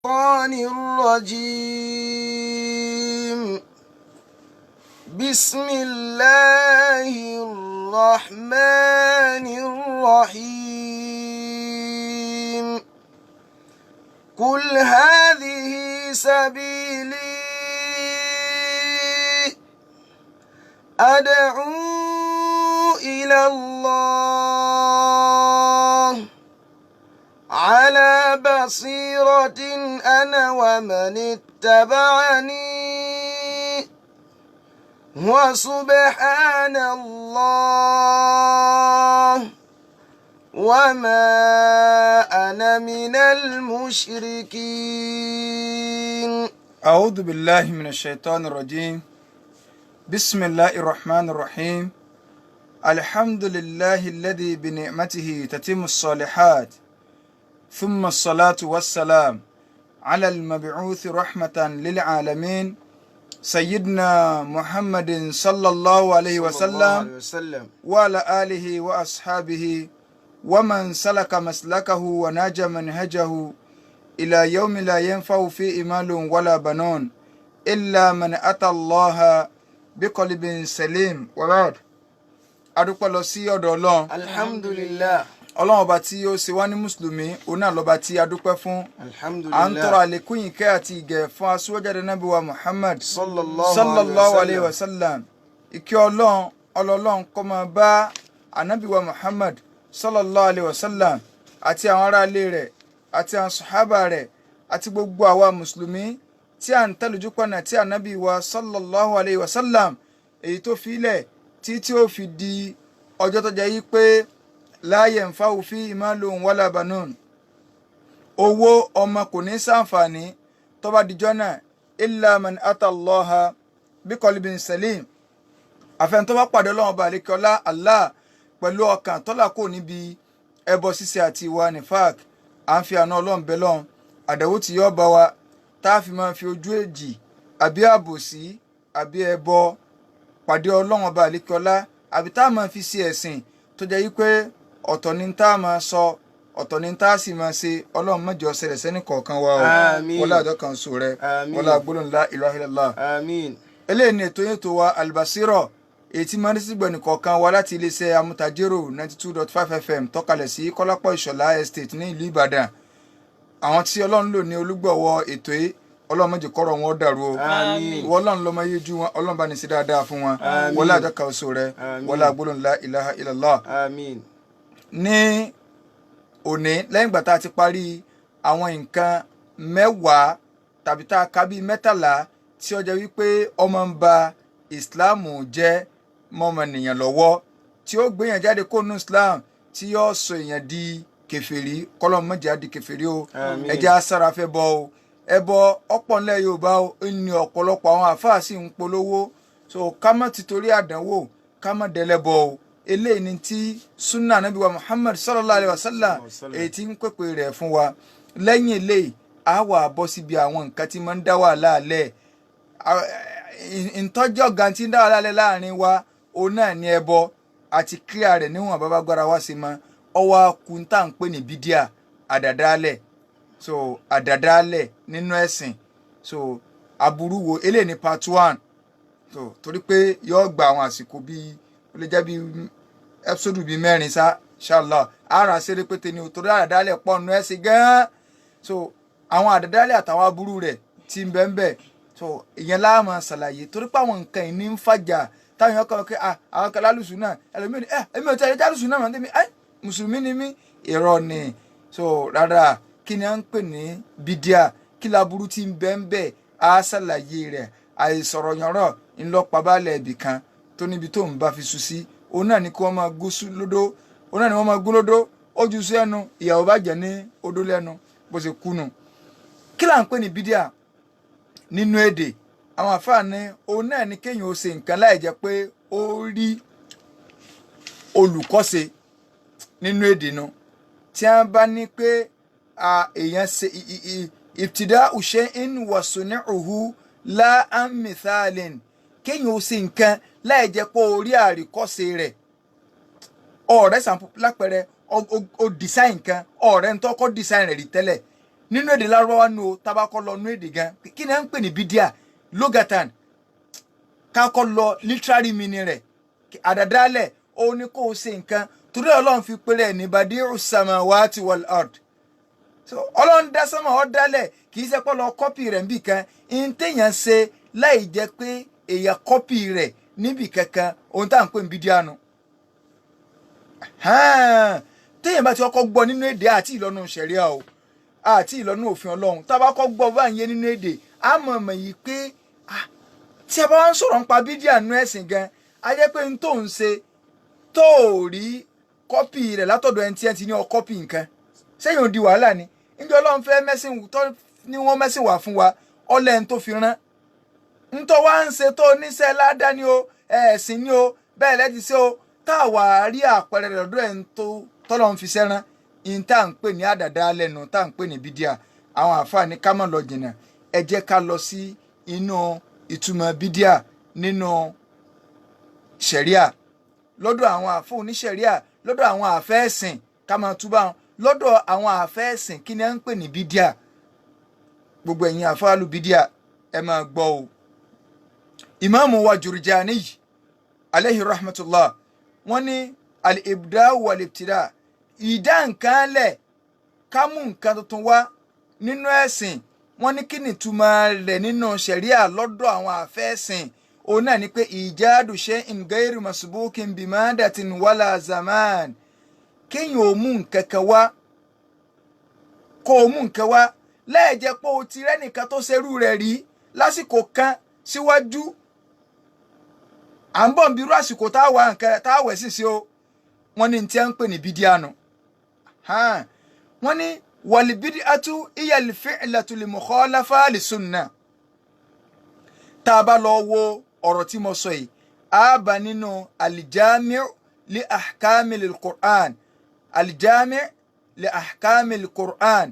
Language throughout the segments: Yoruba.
الشيطان الرجيم بسم الله الرحمن الرحيم قل هذه سبيلي أدعو إلى الله على بصيرة أنا ومن اتبعني وسبحان الله وما أنا من المشركين. أعوذ بالله من الشيطان الرجيم. بسم الله الرحمن الرحيم. الحمد لله الذي بنعمته تتم الصالحات، ثم الصلاة والسلام على المبعوث رحمة للعالمين سيدنا محمد صلى الله عليه وسلم وعلى آله وأصحابه ومن سلك مسلكه وناج منهجه إلى يوم لا ينفع فيه مال ولا بنون إلا من أتى الله بقلب سليم. وبعد adúpẹ́ lọ sí ọ̀dọ̀ Ọlọ́run. Alhamdulillah. Ọlọ́run ọba tí ó ṣe wá ní mùsùlùmí, òun náà lọ́ba tí a dúpẹ́ fún. Alhamdulillah. À ń tọrọ àlékún ìkẹ́ àti ìgẹ̀ fún aṣíwájú Nábì wa Muhammad sallallahu alayhi wa sallam. Ìkẹ́ Ọlọ́run kó máa bá Ànábì wa Muhammad sallallahu alayhi wa sallam àti àwọn ará ilé rẹ̀ àti àwọn sàhábà rẹ̀ àti gbogbo àwa mùsùlùmí tí à ń tẹ̀lójú pọ̀nà tí Ànábì wa sallallahu alayhi wa sallam èyí tó fi ilẹ̀ tí ó fi di ọjọ́ tó jẹ́ yí pé la yanfa'u fihi malun wala banun, owó ọmọ kò ní ṣàǹfààní tó bá dijọ́ náà illa man ata Allaha biqalbin salim, àfẹn tó bá pàdé Ọlọ́run ọba àlékọ́lá Allah pẹ̀lú ọkàn tó là kò níbi ẹbọ ṣíṣe àti ìwà nifaq. À ń fi àna Ọlọ́run bẹ lọ́n àdẹ̀wò tí yọ́ bá wa tá a fi máa fi ojú èjì àbí àbòsí àbí ẹbọ pàdé Ọlọ́run ọba àlékọ́lá, àbí tá a máa fi ṣe ẹ̀sìn tó jẹ́ yí pé ọ̀tọ̀ ni tá a máa sọ, ọ̀tọ̀ ni tá a sì máa ṣe. Ọlọ́run má jẹ́ ó ṣẹlẹ̀ sẹ́ni kọ̀ọ̀kan wa o. Àmín. wọlé àjọ kan sọ rẹ, wọlé gbólóhùn la ilaha illallah. Àmín. Eléyìí ni ètò yẹn tó wa Albasira, èyí tí máa ń sí gbẹ̀nì kọ̀ọ̀kan wa láti iléeṣẹ́ Amútajérò 92.5 FM tọ́kalẹ̀ sí Kọ́lápọ̀ Ìṣọ̀lá Estate ní ìlú Ìbàdàn. Àwọn tí Ọlọ́run lò ní olùgbọ̀wọ́ ètò yìí, Ọlọ́run má jẹ́ kọ́rọ̀ wọn dàrú o. Àmín. Ìwọ Ọlọ́run ló máa yéjú wọn, Ọlọ́run bá ní sí dáadáa fún wọn. Àmín. wọlé àjọ kan sọ rẹ, wọlé gbólóhùn la ilaha illallah. Àmín. Ní òní, lẹ́yìn ìgbà tá a ti parí àwọn nǹkan mẹ́wàá tàbí tá a ka bíi mẹ́tàlá tí ó jẹ́ wípé ọmọ ń ba ìsìláàmù jẹ́ mọ́mọnìyàn lọ́wọ́, tí ó gbéyàn jáde kó nù islam, tí yóò sọ èèyàn di kèfèrí. Kọ́lọ́run má jẹ́ á di kèfèrí o. Àmín. ẹ jẹ́ á sára fẹ́ bọ o. ẹbọ ọ̀pọ̀ ńlẹ̀ Yorùbá o, ní ọ̀pọ̀lọpọ̀ àwọn àfáà sì ń polówó. So ká má ti torí àdánwò ká má dẹlẹ́bọ o. Eléyìí ni tí sunna Ànábì wa Muhammad sallallahu alayhi wa sallam èyí tí ń pèpè rẹ̀ fún wa. Lẹ́yìn eléyìí á wà bọ́ síbi àwọn nǹkan tí máa ń dá wàhálà lẹ̀. Ìtọ́jú ọ̀gá tí ń dá wàhálà lẹ̀ láàrin wa òun náà ní ẹbọ, àti kílíà rẹ̀ níwọ̀n bàbá gbára wá sí ma. Ọwọ́ akúntà ń pè ní bídíà, àdàdálẹ̀. So àdàdálẹ̀ nínú ẹ̀sìn. So aburú wo eléyìí ní part 1. So torí pé yóò gba àwọn àsìkò bíi ó lè jẹ́ bíi episode bíi 4 sá inshallah. Ara ṣeré pété ni o, torí àdàdálẹ̀ pọ̀ nínú ẹ̀sìn gan-an. So àwọn àdàdálẹ̀ àtàwọn aburú rẹ̀ ti ń bẹ́ẹ̀. So ìyẹn la máa ṣàlàyé torí pé àwọn nǹkan ìní ń fàjà táwọn èèyàn kọ́ pé àwọn kan lálùsùn náà ẹlòmíràn èmi ò tẹ̀lé jálùsùn náà mọ̀ tẹ́mi mùsùlùmí ni mí. Irọ́ ni. So rárá, kí ni à ń pè ní bídíà, kí laburú ti ń bẹ́ẹ̀ á ṣàlàyé rẹ̀. Àìsọ̀rọ̀ yànrọ̀ ńlọpàá balẹ̀ ibì kan tó níbi tó ń bá fi sùn sí, òun náà ni kí wọ́n máa gún lódó, òun náà ni wọ́n máa gún lódó, ó ju sí ẹnu, ìyàwó bá jẹ́ ní odó lẹ́nu bó ṣe kú nù. Kí là ń pè ní bídíà nínú èdè? Àwọn àfáà ní òun náà ni kéèyàn ó ṣe nǹkan láì jẹ́ pé ó rí olùkọ́ṣe nínú èdè nu. Tí wọ́n bá ní pé èèyàn ṣe ibtida'u shay'in wa sun'uhu la an mithalin, kéèyàn ó ṣe nǹkan láì jẹ́ pé ó rí àríkọ́ṣe rẹ̀. Ọ̀rẹ́ sàǹpù lápẹẹrẹ o design kan ọ̀rẹ́ ń tọ́kọ́ design rẹ̀ rí tẹ́lẹ̀ nínú èdè Lárúbáwá nu o tabakọ lọ nínú èdè gan kí ni à ń pè ní bídíà logatan kakọ lọ literary meaning rẹ̀ àdàdálẹ̀ ó ní kó o ṣe nǹkan torí Ọlọ́run fi péré ní badi'us samawati wal ard so Ọlọ́run dá sánmà ó dálẹ̀ kì í ṣe pé lọ kọ́pì rẹ̀ níbì kan ìntẹ̀yàn ṣe láì jẹ́ pé èèyàn kọ́pì rẹ̀ níbì kankan ohun tá à ń pè ní bídíà nu téèyàn bá ti kọ́kọ́ gbọ́ nínú èdè àti ìlọ́nà ṣẹ̀ríà o àti ìlọ́nà òfin Ọlọ́run tá a bá kọ́ gbọ́ báyìí nínú èdè a mọ̀ yìí pé tí a bá wá ń sọ̀rọ̀ nípa bídíà nú ẹ̀sìn gan a jẹ́ pé n tó ń ṣe tó rí kọ́pì rẹ̀ látọ̀dọ̀ ẹni tí ẹ ti ní ọ kọ́pì nǹkan sẹ́yìn ò di wàhálà ni níjọ́ Ọlọ́run fẹ́ mẹ́sìn tó ní wọ́n mẹ́sìn wà fún wa ọlẹ́ ń tó fi rán ń tó wá ń ṣe tó níṣẹ́ ládàá ni o ẹ̀sìn ni o bẹ́ẹ̀ lẹ́ti ṣe o tá a wà rí àpẹẹrẹ rẹ̀ lọ́dọ̀ ẹ̀ ń tó tọ́lọ́ ń fi sẹ́rán in tá à ń pè ní àdàdà lẹ́nu tá à ń pè ní bídíà àwọn àǹfààní ká má lọ jìnnà ẹ jẹ́ ká lọ sí inú ìtumọ̀ bídíà nínú ṣẹ̀ríà lọ́dọ̀ àwọn àfọ oníṣẹ̀ríà lọ́dọ̀ àwọn àfẹ́ẹ̀sìn ká máa túbà lọ́dọ̀ àwọn àfẹ́ẹ̀sìn kí ni à ń pè ní bídíà gbogbo ẹ̀yin àfáàlù bídíà ẹ máa gbọ́ o ìmáàmù wa Jurjani alayhi rahmatullah wọ́n ní al-ibda wal-ibtida ìdá nǹkan lẹ̀ ká mú nǹkan tuntun wá nínú ẹ̀sìn wọ́n ní kí ni ìtumọ̀ rẹ̀ nínú ṣẹ̀ríà lọ́dọ̀ àwọn àfẹ́ẹ̀sìn òun náà ni pé ìjádù shay'in ghayri masbukin bimadatin wala zaman kéèyàn ò mú nǹkan kan wá kó o mú nǹkan wá lẹ́ẹ̀jẹ́ pé o ti rẹ́nìkan tó ṣerú rẹ̀ rí lásìkò kan síwájú à ń bọ̀ ń birú àsìkò tá a wà nǹkan tá a wẹ̀ sí sí o wọ́n ní tí a ń pè ní bídíà nù wọ́n ní wal bid'atu hiya al fi'latu li mukhalafa li sunnah tá a bá lọ wo ọ̀rọ̀ tí mo sọ yìí a bá nínú al-jami' li ahkamil Qur'an al-jami' li ahkamil Qur'an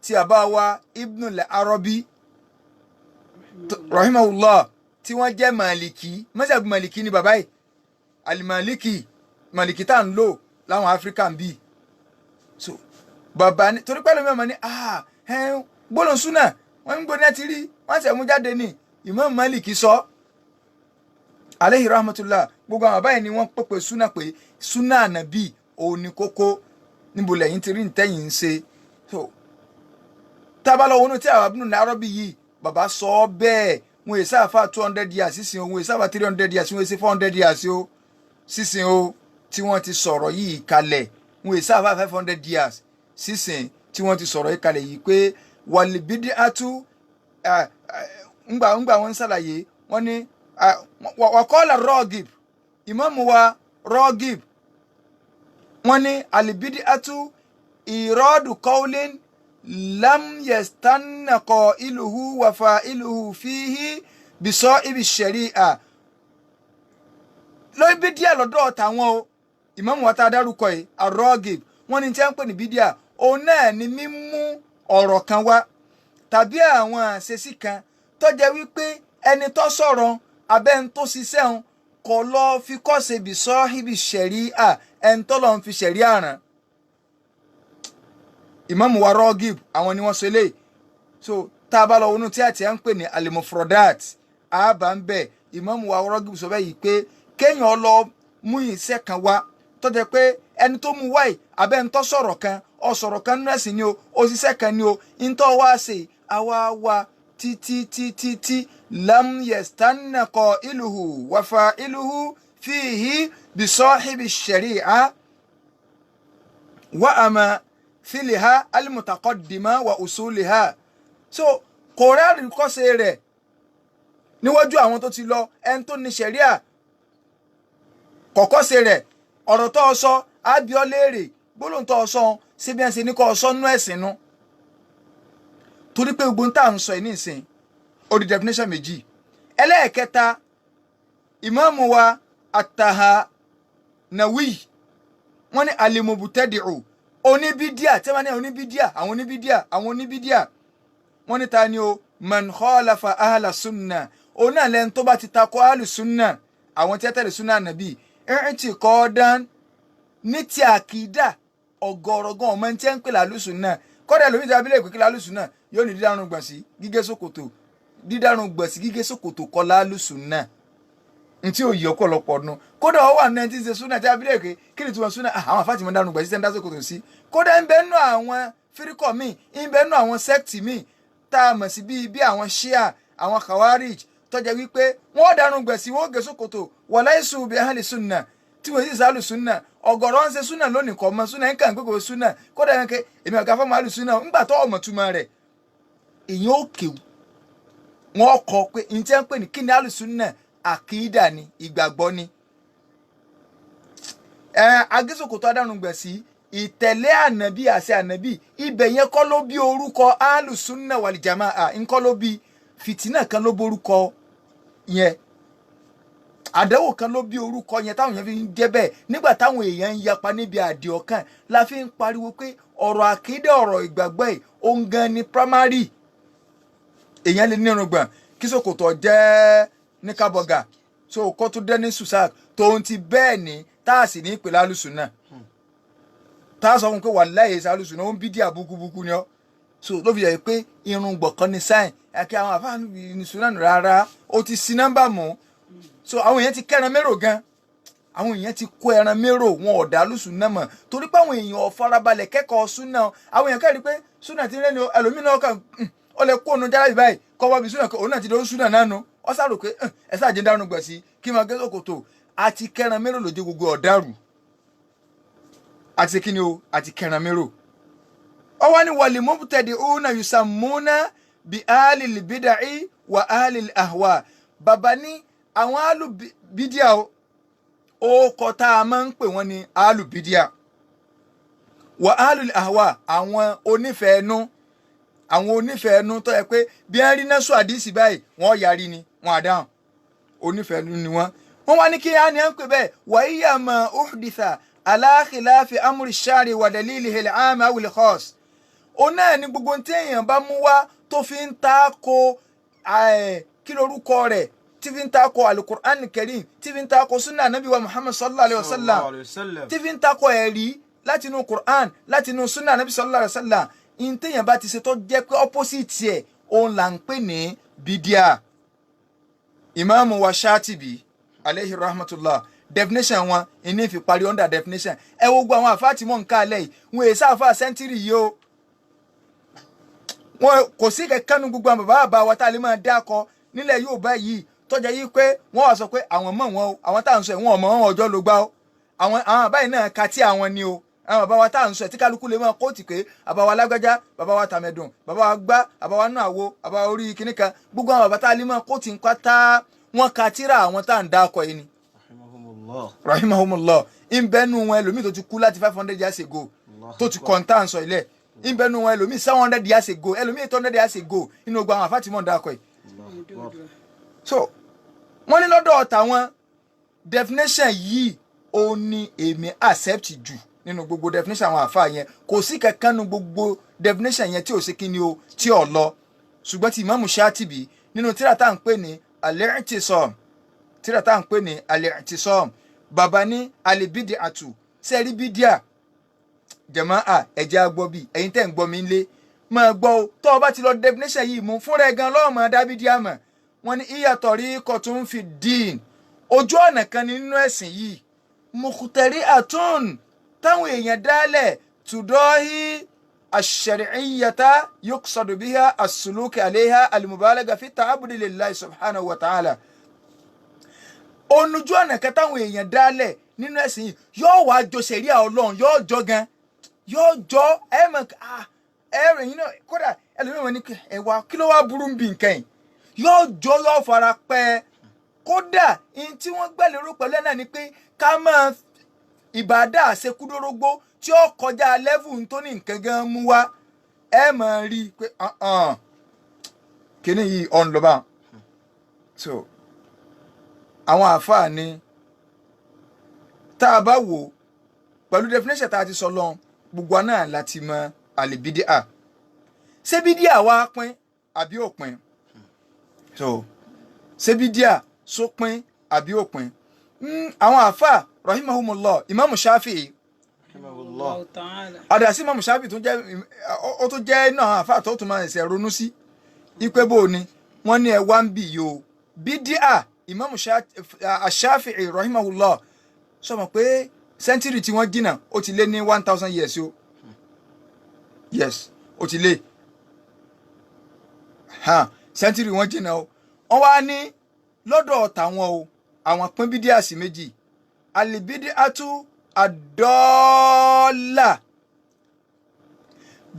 tí a bá wa Ibn al-Arabi rahimahullah tí wọ́n jẹ́ màlìkí mọ́sàbí màlìkí ni bàbá yìí màlìkí tá à ń lò láwọn Áfíríkà ń bì so bàbá ní torí pẹ́lú mẹ́mọ́ ní gbọ́dọ̀ súnà wọ́n ń gbóná ti rí wọ́n sì mú jáde ní Imam Málìkì sọ alayhi rahmatullah gbogbo àwọn bàbá yìí ni wọ́n pèpè súnà pé súnà ànàbì òun ni kókó níbo lẹ́yìn ti rí ntẹ́yìn ń ṣe so tábàlọ́ wọnú tí àwọn Ibn al-Arabi yìí bàbá sọ bẹ́ẹ̀ wọn èsì àfa 200 years sísìn o wọn èsì àfa 300 years wọn èsì 400 years o sísìn o tí wọ́n ti sọ̀rọ̀ yìí kalẹ̀ wọn èsì àfa 500 years sísìn tí wọ́n ti sọ̀rọ̀ yìí kalẹ̀ yìí pé wal bid'atu ńgbà wọn ń ṣàlàyé wọ́n ní wa qala Ragib ìmáàmù wa Ragib wọ́n ní al bid'atu iradu qawlin lam yastanna qailuhu wa fa'iluhu fihi bisa'ibi shari'a lórí bídíà lọ́dọ̀ tàwọn o ìmáàmù wa tá a dárúkọ yìí Ar-Ragib wọ́n ní tí wọ́n ń pè ní bídíà òun náà ni mímú ọ̀rọ̀ kan wá tàbí àwọn àṣesí kan tó jẹ́ wípé ẹni tó sọ̀rọ̀ abẹ́ni tó ṣiṣẹ́ òun kò lọ fi kọ́ṣe bisa'ibi shari'a ẹni tó lọ́n fi ṣẹ̀ríà rán Imam wa Ragib àwọn ni wọ́n sọ eléyìí so tá a bá lọ wọnú tí a ti ń pè ní al-mufradat àbá ń bẹ̀ Imam wa Ragib sọ bẹ́ẹ̀ yìí pé kéèyàn lọ mú iṣẹ́ kan wá tó jẹ́ pé ẹni tó mú wáyìí abẹ́ ń tọ́ sọ̀rọ̀ kan ọ sọ̀rọ̀ kan nínú ẹ̀sìn ni o òṣìṣẹ́ kan ni o ń tọ́ wá ṣe àwa wa títí lam yastanna qailuhu wa fa'iluhu fihi bisahibi shari'a wa ama filiha almutaqaddima wa usuliha so kò rẹ́rìí kọ́ṣe rẹ̀ níwájú àwọn tó ti lọ ẹni tó ní ṣẹ̀ríà kọ̀kọ́ṣe rẹ̀ ọ̀rọ̀ tó sọ ábíọ́ léèrè gbólóhùn tó sọ síbi ẹ̀sìn ní kò sọ nú ẹ̀sìn nu torí pé gbogbo tá à ń sọ yìí nísìn ó di definition méjì ẹlẹ́ẹ̀kẹta ìmáàmù wa At-Tahanawi wọ́n ní al-mubtadi'u oníbídíà tí wọ́n ní oníbídíà wọ́n ní ta ni o man khalafa ahla sunna òun náà lẹ́nu tó bá ti takò ahlu sunna àwọn tí wọ́n tẹ̀lé sunna nàbí i'tiqadan ní ti àkìdá ọ̀gọ̀rọ̀gán ọmọ tí wọ́n ń pè lálù sunna kódà ẹlòmíì tí abilé ìpínlẹ̀ alùsùnà yóò ní dídárun gbọ̀n sí gígé ṣòkòtò dídárun gbọ̀n sí gígé ṣòkòtò kọlá alùsùnà ntí ò yí ọ̀pọ̀lọpọ̀ nu kódà ó wà nínú ẹni tí ń ṣe súnà tí abilé ìpè kí ni tí wọn súnà àwọn àfáàtì mọ́ dárun gbọ̀n sí tẹ́ ń dá ṣòkòtò sí kódà ń bẹ nú àwọn fíríkọ̀ míì ń bẹ nú àwọn sẹ́kìtì míì tá a mọ̀ sí bí àwọn ṣíà àwọn khawarij tó jẹ́ wípé wọ́n dárun gbọ̀n sí wọ́n gé ṣòkòtò walaysu bi ahli sunna tí wọ́n sì sálù súnà ọ̀gọ̀rọ̀ ń ṣe súnà lónìí kọ́ mọ súnà ń kàn pé kò súnà kódà yẹn ké èmi ọ̀gá fọ́ọ̀mù àlù súnà ńgbà tó ọmọ túmọ̀ rẹ̀ èyàn ó kéwù wọ́n kọ pé n tí wọ́n pè ní kí ni àlù súnà àkídà ni ìgbàgbọ́ ni. agésòkòtò adárùngbẹ̀ sí ìtẹ̀lé ànàbí àṣẹ ànàbí ibẹ̀ yẹn kọ́ ló bí orúkọ àlù súnà wal jamaa ńkọ́ ló bí fìtínà kan ló borúkọ yẹn àdánwò kan ló bí orúkọ yẹn táwọn èèyàn fi ń jẹ́ bẹ́ẹ̀ nígbà táwọn èèyàn ń yapa níbi àdìọ́kàn la fi ń pariwo pé ọ̀rọ̀ àkídà ọ̀rọ̀ ìgbàgbọ́ ẹ̀ òun gan ni primary èèyàn lè nírùngbọ̀n kí ṣòkòtò jẹ́ ní kábọ̀gà so kó tún dẹ́ ní sùsàk tóun ti bẹ́ẹ̀ ni tá a sì ní ìpè lálùsùn náà tá a sọ fún un pé wàláhì sálùsùn náà ó ń bí díà búkúbúkú ni ọ́ so ló fi yẹ pé irùngbọ̀n kan ní sáìn àti àwọn àfáàní ìnìṣúná rárá ó ti sí nọ́mbà mú so àwọn èèyàn ti kẹran mérò gan àwọn èèyàn ti kó ẹran mérò wọn ọ̀dà lùsùn náà mọ̀ torí pé àwọn èèyàn farabalẹ̀ kẹ́kọ̀ọ́ súnà àwọn èèyàn kẹ́rì pé súnà ti rẹ́ni ẹlòmínà ọkàn ó lè kó ònú jáde báyìí kọ́ wọ́n bí súnà òun náà ti dé súnà náà nu ọ sáré pé ẹ sáà jẹ́ dárun gbọ̀ sí kí n máa gé ṣòkòtò àti kẹran mérò lójú gbogbo ọ̀dàrú àti kí ni o àti kẹran mérò ọwọ́ ni wàlí mọ́bùtẹ́dì òun náà yusammuna bi alil bid'i wa alil ahwa bàbá ní àwọn alùbídíà ó kọ tá a máa ń pè wọ́n ní alùbídíà wà alùl ahwa àwọn onífẹ̀ẹ́nú tó yẹ pé bí wọ́n rí nẹ́sù àdìsí báyìí wọ́n yarí ni wọ́n àdáhùn onífẹ̀ẹ́nú ni wọ́n wá ní kí á ní à ń pè bẹ́ẹ̀ wà íyà mà uhditha ala khilafi amri shari wa dalilihi al-aam aw al-khass ó náà ní gbogbo tí èèyàn bá mú wá tó fi ń ta ko kí lorúkọ rẹ̀ tí fi ń takò alukur'an karim tí fi ń takò sunna nabi wa muhammad sallallahu alayhi wa sallam tí fi ń takò ẹ̀rí láti inú qur'an láti inú sunna nabi sallallahu alayhi wa sallam in téèyàn bá ti ṣe tó jẹ́ pé opposite ẹ̀ òun là ń pè ní bídíà. ìmáàmù wa Shatibi alayhi rahmatullah definition wọn ìní fi parí under definition ẹ wo gbogbo àwọn àfáà tí mò ń ká alẹ́ yìí wọn èsì àfáà sẹ́ńtírì yìí o wọn kò sí kẹ̀kẹ́ nu gbogbo àwọn bàbá àbá wa tá a lè máa dákọ nílẹ̀ Yorùbá yìí tọ́jà yìí pé wọ́n wá sọ pé àwọn mọ̀ wọn o àwọn tá à ń sọ ẹ̀ wọ́n ọmọ wọn ọjọ́ ló gbá o àwọn àbáyé náà ka tí àwọn ni o àwọn bàbá wa tá à ń sọ ẹ̀ tí kálukú lè máa kóòtù pé bàbá wa lágbájá bàbá wa tàmẹ̀dùn bàbá wa gbá bàbá wa náà wo bàbá wa orí kinní kan gbogbo àwọn bàbá tá a lè máa kóòtù ń pátá wọn ka tíra àwọn tá à ń dá ọkọ̀ yìí ni. rahimahumullah ìbẹ́nu wọn ẹlòmíì tó ti kú láti 500 years ago tó ti kọ̀ǹtà ń sọ ilẹ̀ ìbẹ́nu wọn ẹlòmíì 700 years ago ẹlòmíì 800 years ago inú gbogbo àwọn àfáàtìmọ̀ ń dá ọkọ̀ yìí. so wọ́n ní lọ́dọ̀ tàwọn definition yìí ó ní èmi accept jù nínú gbogbo definition àwọn àfáà yẹn kò sí kankan nínú gbogbo definition yẹn tí ò sí kíni o tí ò lọ ṣùgbọ́n tí Imam Shatibi nínú tíra tá à ń pè ní al-i'tisam tíra tá à ń pè ní al-i'tisam bàbá ní al-bid'atu sẹ́rí bídíà jàmáà ẹ̀jẹ̀ agbọ́ bíi ẹ̀yin tẹ́ ń gbọ́ mi lé máa gbọ́ o tó o bá ti lọ definition yìí mú fúnra ẹ̀ gan lọ́ọ̀mọ̀ dá bídíà mọ̀ wọ́n ní ìyàtọ̀ rí kọ̀tún fi dín ojú ọ̀nà kan nínú ẹ̀sìn yìí mùkútẹ̀rí àtún táwọn èèyàn dálẹ̀ tùdọ́hí ash-shar'iyyata yuqsadu biha as-suluki alayha al-mubalaga fi ta'abbudi lillahi subhanahu wa ta'ala. ojú ọ̀nà kan táwọn èèyàn dálẹ̀ nínú ẹ̀sìn yìí yóò wá jọ ṣẹ̀ríà Ọlọ́run yóò jọ gan yóò jọ ẹ̀rìn yìí náà kódà ẹlòmíràn ní ẹ̀wà kí ló wá burú ń bì nǹkan yìí yóò jọ yóò fara pẹ́ kódà in tí wọ́n gbẹ̀lérò pẹ̀lú ẹ̀ náà ni pé ká máa ìbàdà àṣekúdórógbó tí ó kọjá level tó ní nǹkan gan mú wá ẹ máa rí i pé kíní yìí ọ̀n lọ́ba so àwọn àáfàá ni tá a bá wò pẹ̀lú definition tá a ti sọ lọ gbogbo náà láti mọ àlìbídíà ṣé bídíà wá pín àbí ò pín so ṣé bídíà sópin àbí òpin àwọn àfà rahimahumullah Imam Shafi'i rahimahullah. àdàsí Imam Shafi tó jẹ́ ó tó jẹ́ náà àfa tó tún máa ṣe ronú sí ipe bò ni wọ́n ní ẹ wá ń bì yìí o bídíà Imam Shafi'i rahimahullah sọ ma pé sẹ́ńtírì tí wọ́n jìnnà ó ti lé ní 1000 years o yes ó ti lé sẹ́ńtírì wọ́n jìnnà o wọ́n wá ní lọ́dọ̀ tàwọn o àwọn pín bídíà sí méjì alibídíàtú àdọ́ọ́là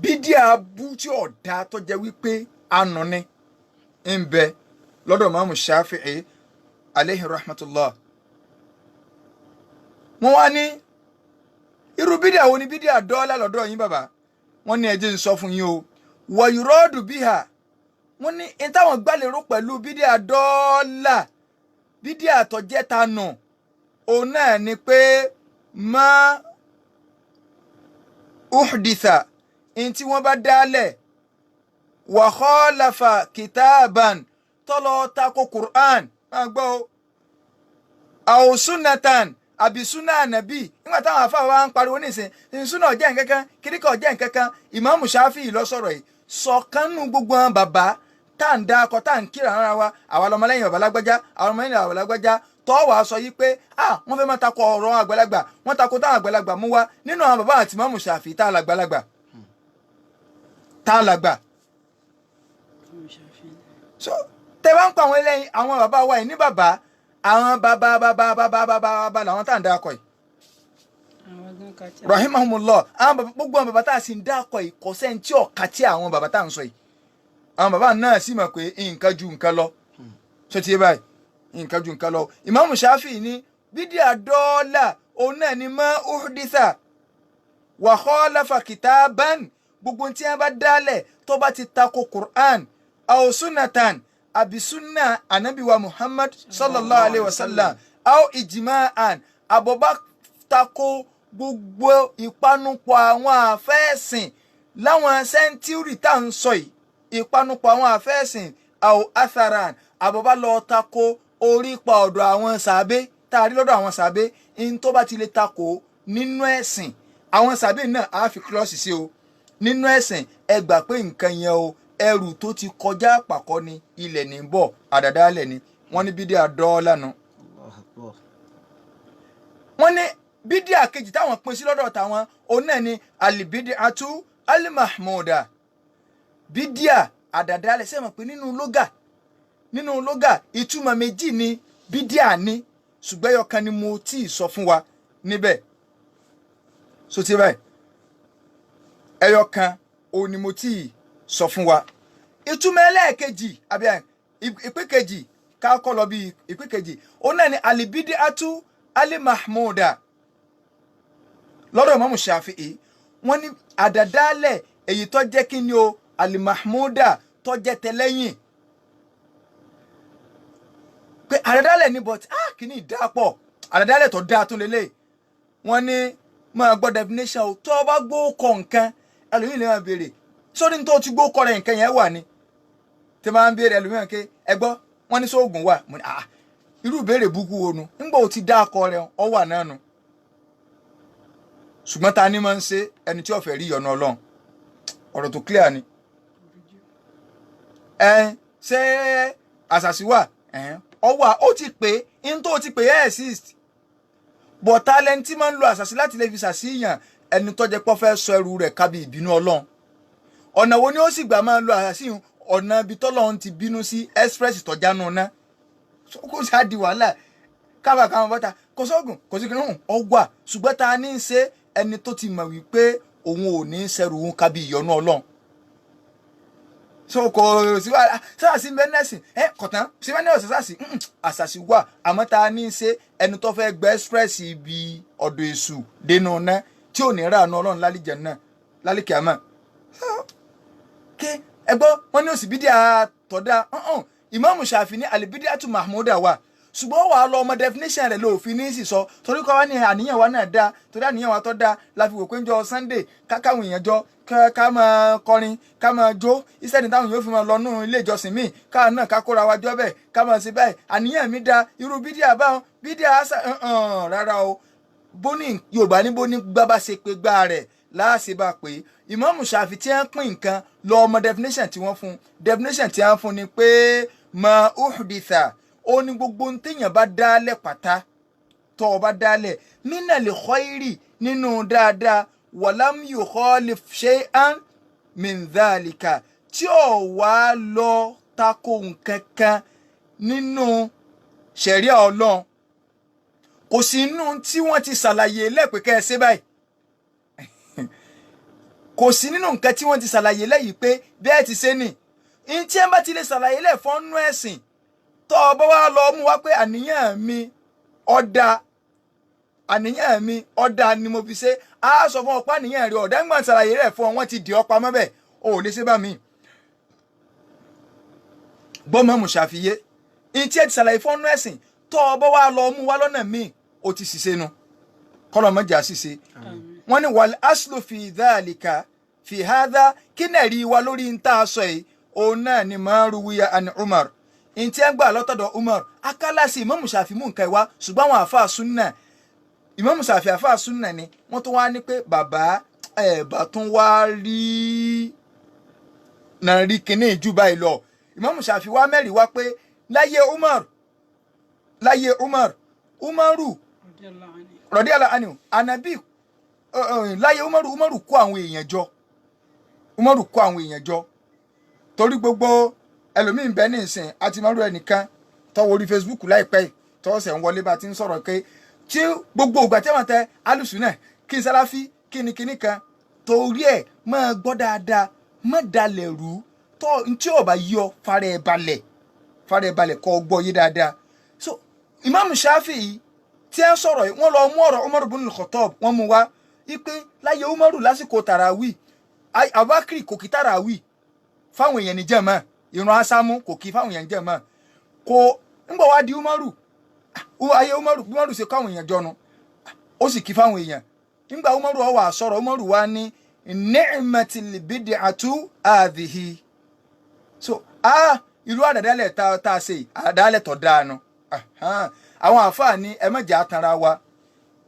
bídíà bú tí ọ̀dà tó jẹ́ wípé ànú ni ń bẹ lọ́dọ̀ Imam Shafi'i alayhi rahmatullah wọ́n wá ní irú bídíà wo ni bídíà dọ́ọ́là lọ́dọ̀ yín bàbá wọ́n ní ẹ jẹ́ n sọ fún yín o wọ̀yúrọ́ọ̀dù bíhà wọ́n ní in táwọn gbàlérò pẹ̀lú bídíà dọ́ọ́là bídíà tó jẹ́ tanù òun náà ni pé má uhditha in tí wọ́n bá dálẹ̀ wa khalafa kitaban tọ́lọ́ tako Qur'an máa gbọ́ o aw sunnatan àbí súnà ànàbí nígbà táwọn afáwọn wa ń pariwo nísìn súnà ọ̀jẹ̀ nkankan kíríkà ọ̀jẹ̀ nkankan Imam Shafi'i ló sọ̀rọ̀ yìí sọ̀kánú gbogbo àwọn bàbá tá à ń dá akọ tá à ń kíra ara wa àwa lọmọlẹ́yìn bàbá lágbájá àwọn ọmọlẹ́yìn bàbá lágbájá tọ́ wàá sọ yìí pé wọ́n fẹ́ máa takò ọ̀rọ̀ àgbàlagbà wọ́n takò táwọn àgbàlagbà mú wá nínú àwọn bàbá àti Imam Shafi'i tá a làgbàlagbà tá a làgbà. so tẹ bá ń pa àwọn ẹlẹ́yìn àwọn bàbá wa yìí ní bàbá àwọn bàbá làwọn tá à ń dá akọ yìí rahimahumullah àwọn gbogbo àwọn bàbá tá a sì ń dá akọ yìí kò sẹ́ni tí ọ̀ka tí àwọn bàbá tá à ń sọ yìí àwọn bàbá náà sì mọ̀ pé nǹkan ju nǹkan lọ ṣé ti yé báyìí nǹkan ju nǹkan lọ Imam Shafi'i ní bídíà dọ́ọ́là òun náà ni má uhditha wa khalafa kitaban gbogbo tí wọ́n bá dálẹ̀ tó bá ti tako Qur'an aw sunnatan àbí sunna anabiwa Muhammad sallallahu alayhi wa sallam aw ijma'an àbọ̀bá tako gbogbo ìpanupọ̀ àwọn àfẹ́ẹ̀sìn láwọn sẹ́ńtúrì tá à ń sọ yìí ìpanupọ̀ àwọn àfẹ́ẹ̀sìn aw atharan àbọ̀bá lọ tako orípa ọ̀dọ̀ àwọn sàbẹ́ tá a rí lọ́dọ̀ àwọn sàbẹ́ in tó bá ti lè tako nínú ẹ̀sìn àwọn sàbẹ́ náà á fi kílọ̀sì sí o nínú ẹ̀sìn ẹ gbà pé nǹkan yẹn o ẹrù tó ti kọjá àpàkọ́ ni ilẹ̀ ní bọ̀ àdàdálẹ̀ ni wọ́n ní bídíà dọ́ọ́là nu. wọ́n ní bídíà kejì táwọn pín sí lọ́dọ̀ táwọn òun náà ni alibídíàtú alimahmuda bídíà àdàdálẹ̀ sẹ́wọ̀n pé nínú lógà ìtumọ̀ méjì ni bídíà ní ṣùgbọ́n ẹyọkan ni mo tí ì sọ fún wa níbẹ̀ so ti báyìí ẹyọkan òun ni mo tí ì sọ fún wa ìtumọ̀ ẹlẹ́ẹ̀kejì àbí ìpín kejì ká kọ́ lọ bí ìpín kejì òun náà ni alibídíàtú alimahmuda lọ́dọ̀ Imam Shafi'i wọ́n ní àdàdálẹ̀ èyí tó jẹ́ kí ni o alimahmuda tó jẹ́ tẹlẹ́yìn pé àdàdálẹ̀ ní but kí ni ìdápọ̀ àdàdálẹ̀ tó dáa tún lélẹ̀ wọ́n ní máa gbọ́ definition o tó bá gbó kọ nǹkan ẹlòmíì lè máa béèrè sórí ní tó ti gbó kọ rẹ̀ nǹkan yẹn wà ní tí máa ń béèrè ẹlòmíì ké ẹ gbọ́ wọ́n ní sóògùn wà mo ní irú ìbéèrè búkú wo nu nígbà ó ti dá akọ rẹ̀ ọ wà náà nu ṣùgbọ́n ta ni máa ń ṣe ẹni tí ó fẹ́ rí ìyọ́nú Ọlọ́run ọ̀rọ̀ tó clear ni ṣé àṣàṣì wà ọwà ó ti pè in tó ti pè exist but talent tí máa ń lo àṣàṣì láti lè fi ṣàṣìyàn ẹni tó jẹ́ pọ́ fẹ́ sọ ẹrù rẹ̀ kábí ìbínú Ọlọ́run ọ̀nà wo ni ó sì gbà máa lo àṣàṣì ọ̀nà ibi tọ́lọ́run ti bínú sí express tọ́jánu ná kó ṣáà di wàhálà kábàkáwọn bọ́ta kò sóògùn kò sí kìnnìún ọgbà ṣùgbọ́n ta ní í ṣe ẹni tó ti mọ̀ wípé òun ò ní ṣẹrù òun kábí ìyọ́nú Ọlọ́run so kò sí wàhálà sáàsì mẹ́nẹ́sì kọ̀tán sí mẹ́nẹ́sì sáàsì àṣàṣì wà àmọ́ ta ní í ṣe ẹni tó fẹ́ gbẹ́ express ibi ọ̀dọ̀ èṣù dénú ná tí ò ní ráàánú Ọlọ́run lálìjẹ náà lálìkẹ́ àmọ́ ké ẹgbọ́ wọn ní òsì bídíà tọ́da Imam Shafi'i ní alibídíàtú mahmuda wà ṣùgbọ́n wà á lọ ọmọ definition rẹ̀ lóòfin ní sísọ torí kọ́ wá ní àníyàn wa náà dáa torí àníyàn wa tó dáa la fi wò pé ń jọ Sunday káwọn èèyàn jọ ká máa kọrin ká máa jó ìsẹ́ni táwọn yóò fi máa lọ nú ilé ìjọsìn míì káà náà ká kóra wa jọ bẹ́ẹ̀ ká máa ṣe báyìí àníyàn mi dáa irú bídíà báwọn bídíà àṣà rárá o bóní Yorùbá ní bóní gbá bá ṣe pé gbá rẹ̀ láàṣẹ bá pé Imam Shafi tí wọ́n pín nǹkan lọ ọmọ definition tí wọ́n fún definition tí wọ́n fún ni pé ma uhditha ó ní gbogbo ohun téèyàn bá dálẹ̀ pátá tó o bá dálẹ̀ minal khairi nínú dáadáa walam yukhalif shay'an min dhalika tí ó wá lọ tako nǹkan kan nínú ṣẹ̀ríà Ọlọ́run kò sí inú tí wọ́n ti ṣàlàyé lẹ́pẹ́ kẹ́ ẹ ṣe báyìí kò sí nínú nǹkan tí wọ́n ti ṣàlàyé lẹ́yìí pé bẹ́ẹ̀ ti ṣe nì ní tí ẹ bá ti lè ṣàlàyé lẹ̀ fọ́nú ẹ̀sìn tó o bá wá lọ mú wá pé àníyàn mi ọ̀dà ni mo fi ṣe á sọ fún ọ pé àníyàn rẹ ọ̀dà ńgbà ṣàlàyé rẹ̀ fún ọ wọ́n ti dì ọ́ pamọ́ bẹ́ẹ̀ o ò lè ṣe bá mi. gbọ́mọ̀ mùsàfiyé ní tí ẹ ti ṣàlàyé fọ́nú ẹ̀sìn tó o bá wá lọ mú wá lọ́nà míì o ti ṣiṣẹ́ nu kọ́lọ̀ mọ́jà ṣiṣẹ́ wọ́n ní wal aslu fi dhalika fi hadha kí náà rí wa lórí ń tá a sọ yìí òun náà ni máa ruwiya an Umar ní tí ẹ gbà lọ́tọ̀dọ̀ Umar akálàsì Imam Shafi mú nǹkan ìwá ṣùgbọ́n àwọn àfáà súnnà Imam Shafi àfáà súnnà ni wọ́n tún wá ní pé bàbá ẹ̀bà tún wá rí náà rí kíní jù báyìí lọ Imam Shafi wá mẹ́rin wá pé láyé Umaru radiyallahu anhu Ànábì láyé Umaru kó àwọn èèyàn jọ torí gbogbo ẹlòmíín bẹ ní ìsìn àti mọ́rú ẹnìkan tọ́wọ́ orí Facebook láìpẹ́ tọ́sẹ̀ ń wọlé bá ti ń sọ̀rọ̀ pé tí gbogbo ògbà tí wọ́n tẹ alùsùnà kí n sáláfí kíni kan torí ẹ̀ máa gbọ́ dáadáa má dalẹ̀ rú tí ò bá yọ fara ẹ̀ balẹ̀ kọ́ gbọ́ yé dáadáa. So Imam Shafi yìí tí ẹ ń sọ̀rọ̀ yìí wọ́n lọ mú ọ̀rọ̀ Umar ibn al-Khattab wọ́n mú wá ipe láyé Umaru lásìkò tàràwì Abubakar kò kí tàràwì fáwọn èèyàn ní jẹ́mọ́ ìran asámú kò kí fáwọn èèyàn jẹ́mọ́ kò ń bọ̀ wá di Umaru ayé Umaru ṣe kọ́ àwọn èèyàn jọnu ó sì kí fáwọn èèyàn nígbà Umaru ó wá sọ̀rọ̀ Umaru wá ní ni'matil bid'atu hadhihi so irú àdàdálẹ̀ tá a ṣe àdàdálẹ̀ tó dáa nu àwọn àfáà ní ẹ mọ̀jà tanra wa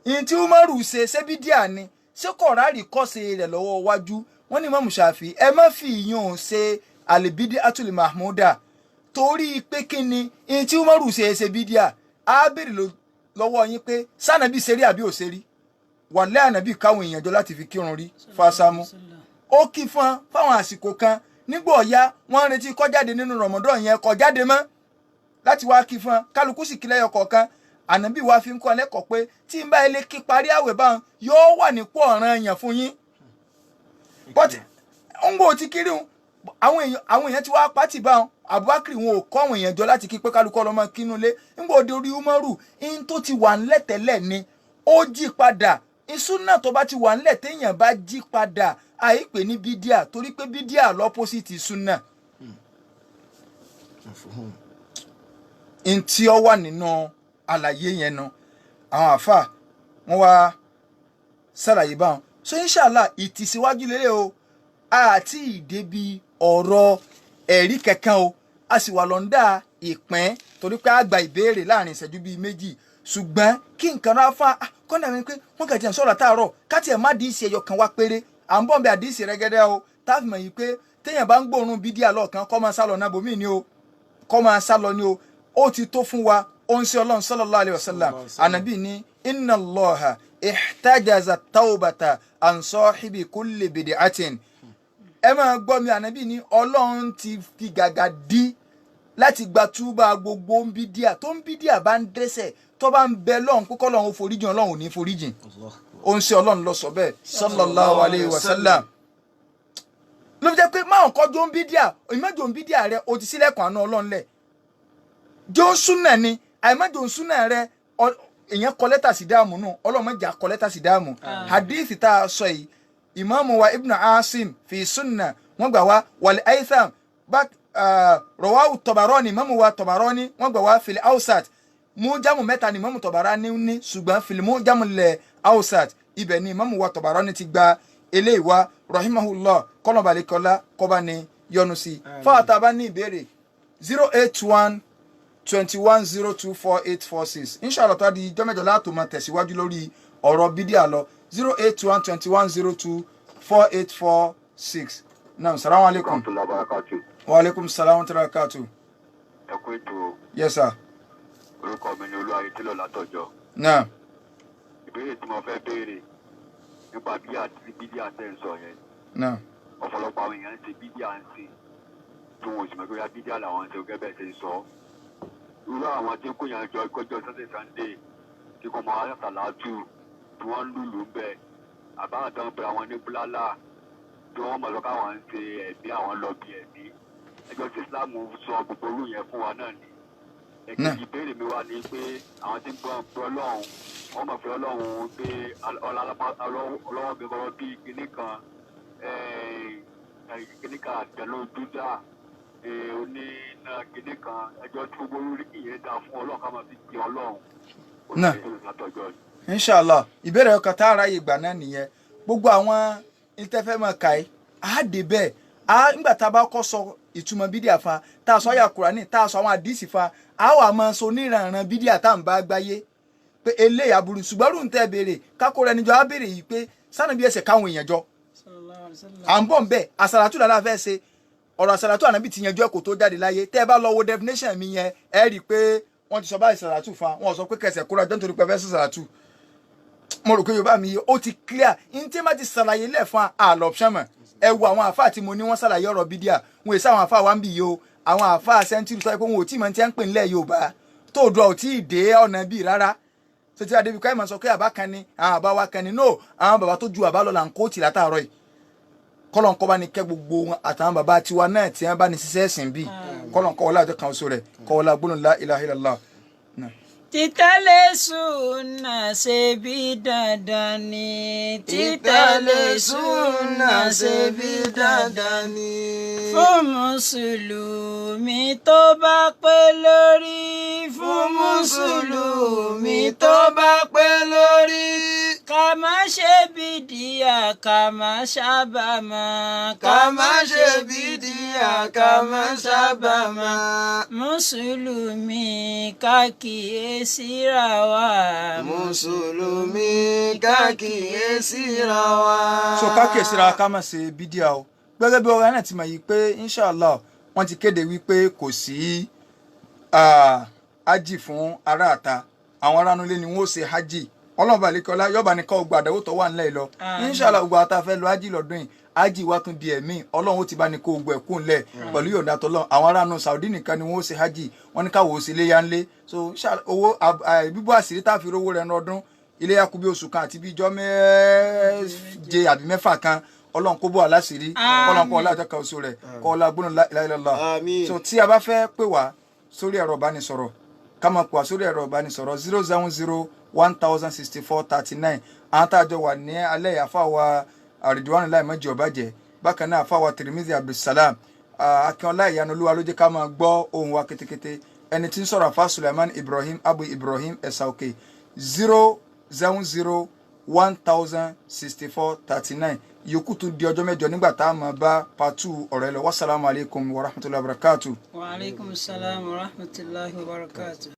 ìyìn tí Umaru ṣe bídíà ni ṣé kọ̀ọ̀rárì kọ́ṣe rẹ̀ lọ́wọ́ wájú wọ́n ní Imam Shafi ẹ má fi ìyún ṣe àlèbídí atúlì mahmuda torí pé kí ni ìyìn tí Umaru ṣe bídíà á béèrè lọ́wọ́ yín pé sànàbí ṣe rí àbí ò ṣe rí wàlẹ́ ànàbí káwọn èèyàn jọ láti fi kírun rí fásámú ó kí fáwọn àsìkò kan nígbà ọ̀yá wọ́n ń retí kọjáde nínú Ramadan yẹn kọjáde mọ́ láti wá kí fún kálukú sì kí lẹ́yọ kọ̀ọ̀kan ànàbí wa fi ń kọ́ lẹ́kọ̀ọ́ pé tí n bá ilé kí parí àwẹ̀ báwọn yóò wà nípò ọ̀ranyàn fún yín but ń gbò tí kiri àwọn èèyàn ti wá pátì báwọn Abubakar wọn ò kọ́ àwọn èèyàn jọ láti kí pé kálukú ọlọ́mọ kínú lé ń gbò dé orí Umaru in tó ti wà ńlẹ̀ tẹ́lẹ̀ ni ó jí padà ìsúná tó bá ti wà ńlẹ̀ téèyàn bá jí padà àìpè ní bídíà torí pé bídíà lọ́pọ́sìtì súnà ntí ọ wà nínú àlàyé yẹn nu àwọn àfà wọn wá ṣàlàyé báwọn so inshallah ìtìsíwájú lélẹ̀ o àti ìdébi ọ̀rọ̀ ẹ̀rí kankan o a sì wà lọ́ndà ìpín torí pé a gba ìbéèrè láàrin ìṣẹ́jú bíi méjì ṣùgbọ́n kí nǹkan rá fà kọ́ńdà mi pé wọ́n kàn ti sọ̀rọ̀ àtàárọ̀ káti ẹ̀ má díìsì ẹyọ kan wá péré à ń bọ̀ bí àdíìsì rẹ́gẹ́dẹ́ o táàfì mọ̀ yìí pé téèyàn bá ń gbóòórùn bídíà lọ́ọ̀kan kọ́ máa sálọ náà bòmíì ni o kọ́ máa sálọ ni o ó ti tó fún wa ó ń ṣe Ọlọ́run sallallahu alayhi wa sallam ànàbí ní inna Allaha ihtajaza tawbata an sahibi kulli bid'atin ẹ máa gbọ́ mi ànàbí ní Ọlọ́run ti fi gàgà dí láti gba túbà gbogbo ń bídíà tó ń bídíà bá ń dẹ́ṣẹ̀ tó bá ń bẹ lọ́hùn pé kọ́lọ́hún foríjìn Ọlọ́run ò ní foríjìn ó ń ṣe Ọlọ́run lọ sọ bẹ́ẹ̀ sallallahu alayhi wa sallam ló fi jẹ́ pé máa ń kọjú ń bídíà ìmọ̀jọ ń bídíà rẹ o ti sílẹ̀kùn àánú Ọlọ́run lẹ̀ jọ súnà ni àìmọ̀jọ súnà rẹ èèyàn kọ lẹ́tà sí dáàmú nù ọlọ́mọjà kọ lẹ́tà sí dáàmú hadithi tá a sọ yìí ìmáàmù wa Ibn Asim fi sunna wọ́n gbà wá wal Haytham rawahu Tabarani ìmáàmù wa Tabarani wọ́n gbà wá fil Awsat mujamu mẹ́ta ni ìmáàmù Tabarani ní ṣùgbọ́n fil mujamu lẹ̀ Awsat ibẹ̀ ni ìmáàmù wa Tabarani ti gba eléyìí wá rahimahullah kọ́nàbalẹ̀kọ́lá kọ́ba ni yọ́nú sí fáwọn tá a bá ní ìbéèrè 081-21024846 inshallah tó di jọ́mẹ́jọ láti máa tẹ̀síwájú lórí ọ̀rọ̀ bídíà lọ 08121024846. Naam, salamu alaikum. Wa alaikum salam wa barakatuh. Ẹ kú ètò. Yes sir. Orúkọ mi ni Olúwayé tí lọ látọ̀jọ́. Naam. Ìbéèrè tí mo fẹ́ béèrè nípa bídíà tẹ́ ń sọ yẹn. Naam. Ọ̀pọ̀lọpọ̀ àwọn èèyàn ń ṣe bídíà ń sìn tí wọn ò sì mọ̀ pé bídíà làwọn ń ṣe gẹ́gẹ́ bẹ́ẹ̀ ṣe ń sọ. Irú àwọn tí kò yàn jọ ìkọjọ́ Sunday tí kò mọ aláṣàlátù tí wọ́n ń lùlù ń bẹ̀ àbáwọn tó ń pe àwọn ní búlálà tí wọ́n mọ̀ lọ́kọ́ àwọn ń ṣe ẹ̀mí àwọn lọ bí ẹ̀mí. Ẹjọ́ tí Islam sọ gbogbo orú yẹn fún wa náà ni. Ẹ̀kejì ìbéèrè mi wá ní pé àwọn tí ń gbọ́ Ọlọ́run wọ́n mọ̀ pé Ọlọ́run pé ọlọ́wọ́ gbẹgbọ́rọ́ bí kinní kan àtẹ̀ló dúdà oníná kinní kan ẹjọ́ tí gbogbo orí ìyẹn dá fún Ọlọ́run ká máa fi gbé Ọlọ́run. Náà inshallah ìbéèrè ọkàn tá a ráyè gbà náà nìyẹn gbogbo àwọn ìtẹ́fẹ́ kàí á dé bẹ́ẹ̀ nígbà tá a bá kọ́ sọ ìtumọ̀ bídíà fa tá a sọ àyà Kùránì tá a sọ àwọn àdìsí fa a wà máa sọ oníranran bídíà tá à ń bá gbáyé pé eléyìí aburú ṣùgbọ́n rúùn tẹ́ béèrè kákó rẹ níjọ á béèrè yìí pé sànàbí ẹsẹ̀ káwọn èèyàn jọ à ń bọ̀ ń bẹ̀ àsàlátù dáadáa fẹ́ ṣe ọ̀rọ̀ àsàlátù ànábì ti yanjú ẹ̀kọ́ tó jáde láyé tẹ́ ẹ bá lọ wo definition mi yẹn ẹ rí i pé wọ́n ti sọ báyìí àsàlátù fa wọ́n sọ pé kẹsẹ̀ kóra jọ́ nítorí pé fẹ́ sí àsàlátù mo rò pé Yorùbá mi yẹ ó ti clear ní tí má ti ṣàlàyé lẹ̀ fún àlọ́ ṣẹ́mọ̀ ẹ wo àwọn àfáà tí mo ní wọ́n ṣàlàyé ọ̀rọ̀ bídíà wọn èsì àwọn àfáà wa ń bì yìí o àwọn àfáà sẹ́ńtírì sọ pé wọn ò tí ì mọ̀ tí wọ́n ń pè nílẹ̀ Yorùbá tó dùn ọ̀ tí ì dé ọ̀nà bíi rárá tètè àdébí káyọ̀ máa sọ pé àbá kan ni àwọn àbá wa kan ni no àwọn bàbá tó ju àbá lọ là ń kó tì látàárọ̀ yìí kọ́lọ̀nkọ́ bá ní kẹ́ gbogbo wọn àtàwọn bàbá tiwa náà tí wọ́n bá ní ṣiṣẹ́ ẹ̀sìn bíi kọ́lọ̀nkọ́ wọlé àjọ kan oṣù rẹ̀ kọ́ wọlé agbóhùn la ilaha illallah. Títẹ̀lé súnà ṣe bí dandan ni. Títẹ̀lé súnà ṣe bí dandan ni. Fún mùsùlùmí tó bá pé lórí. Fún mùsùlùmí tó bá pé lórí. Ká má ṣe bídíà ká má ṣàbàmọ̀. Ká má ṣe bídíà ká má ṣàbàmọ̀. Mùsùlùmí ká kíyèsíra wa. Mùsùlùmí ká kíyèsíra wa. So ká kíyèsíra ká má ṣe bídíà o gẹ́gẹ́ bí ọ̀rẹ́ náà ti mọ̀ yìí pé inshallah wọ́n ti kéde wípé kò sí hajj fún aráàta àwọn aránulé ni wọ́n ó ṣe hajj Ọlọ́run bá lékọ́lá yọba nìkan ọgbà àdánwò tó wà nílẹ̀ lọ inshallah gbogbo àtà fẹ́ lọ hajj lọ́dún yìí hajj wa tún di ẹ̀mí Ọlọ́run ó ti bá ní kó gbogbo ẹ̀kú ńlẹ̀ pẹ̀lú yọ̀ǹda tọ́lọ́ àwọn aráàlú Saudi nìkan ni wọ́n ó ṣe hajj wọ́n ní káwọ́ sí iléyà ńlé so owó bíbọ́ àṣírí tá a fi rówó rẹ̀ lọ́dún iléyà kú bí oṣù kan àti bí ijọ́ méje àbí mẹ́fà kan Ọlọ́run kó bọ́ aláṣírí Ọlọ́run kó ọlájọ́ kan oṣù rẹ̀ kó ọlá gbóná láìlọ́lá so tí a bá fẹ́ pè wá sórí ẹ̀rọ ìbánisọ̀rọ̀ ká máa pè wá sórí ẹ̀rọ ìbánisọ̀rọ̀ 070106439 àwọn tá a jọ wà ní alẹ́ àfàwà Ridwan láì mọ́jì ọ̀bàjẹ́ bákan náà àfàwà Tirmidhi Abdulsalam Akínọlá Ìyanu-Olúwa ló jẹ́ ká máa gbọ́ ohùn wa kétékété ẹni tí ń sọ̀rọ̀ àfà Sulaiman Ibrahim Abu Ibrahim Ẹ̀sàòkè 070106439 yòókù tún di ọjọ́ mẹ́jọ nígbà tá a máa bá pàtó ọ̀rẹ́ lọ wassalamu alaikum warahmatullahi wabarakatuh. Wa alaikum salam wa rahmatullahi wa barakatuh.